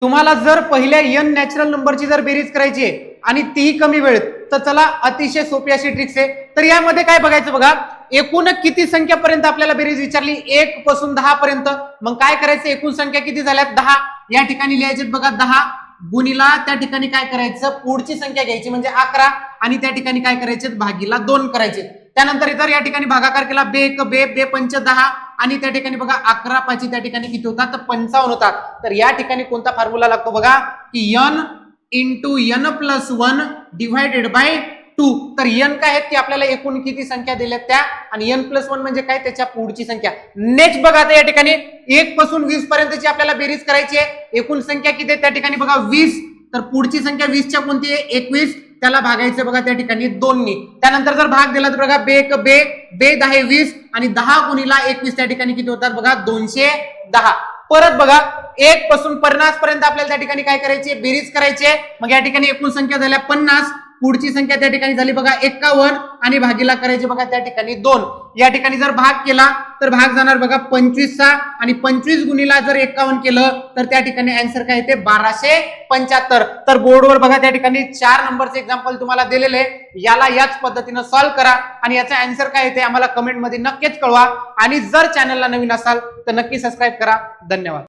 तुम्हाला जर पहिल्या n नॅचरल नंबरची जर बेरीज करायची आहे आणि तीही कमी वेळेत, तर चला अतिशय सोपी अशी ट्रिक्स आहे. तर यामध्ये काय बघायचं बघा, एकूण किती संख्यापर्यंत आपल्याला बेरीज विचारली, 1 पासून 10 पर्यंत. मग काय करायचं, एकूण संख्या किती झाल्यात 10, या ठिकाणी लिहायचे बघा 10 गुणिला त्या ठिकाणी काय करायचं, पुढची संख्या घ्यायची म्हणजे 11 आणि त्या ठिकाणी काय करायचे, भागीला 2 करायचे. त्यानंतर इतर या ठिकाणी भागाकार केला, बे 1 बे बे 5 10 आणि त्या ठिकाणी बघा 11 5 त्या ठिकाणी किती होतात, तर 55 होतात. तर या ठिकाणी कोणता फॉर्म्युला लागतो बघा, की n into n+1 divided by 2. तर n काय आहेत की आपल्याला एकूण किती संख्या दिल्यात त्या, आणि n+1 म्हणजे काय, त्याच्या पुढची संख्या. नेक्स्ट बघा, आता या ठिकाणी 1 पासून 20 पर्यंतची आपल्याला बेरीज करायची आहे. एकूण संख्या किती आहे त्या ठिकाणी बघा 20, तर पुढची संख्या 20 च्या कोणती आहे, 21. त्याला भागायचं बघा त्या ठिकाणी 2 नी. त्यानंतर जर भाग दिला तर बघा बे 1 बे बे 10 20 आणि 10 गुणिला 21 त्या ठिकाणी किती होतात बघा 210. परत बघा 1 पासून 50 पर्यंत आपल्याला त्या ठिकाणी काय करायचे, बेरीज करायचे. मग या ठिकाणी एकूण संख्या झाल्या 50, पुढची संख्या त्या ठिकाणी झाली बघा 51 आणि भागीला करायचे बघा त्या ठिकाणी 2. या ठिकाणी जर भाग केला तर भाग जाणार बघा 25 चा, आणि 25 गुणिला जर 51 केलं तर त्या ठिकाणी आन्सर काय येते 1275. तर बोर्डवर बघा त्या ठिकाणी 4 नंबरचे एक्झाम्पल तुम्हाला दिलेले आहे. याला याच पद्धतीने सॉल्व्ह करा आणि याचा आन्सर काय येते आम्हाला कमेंट मध्ये नक्कीच कळवा. आणि जर चॅनलला नवीन असाल तर नक्की सबस्क्राईब करा. धन्यवाद.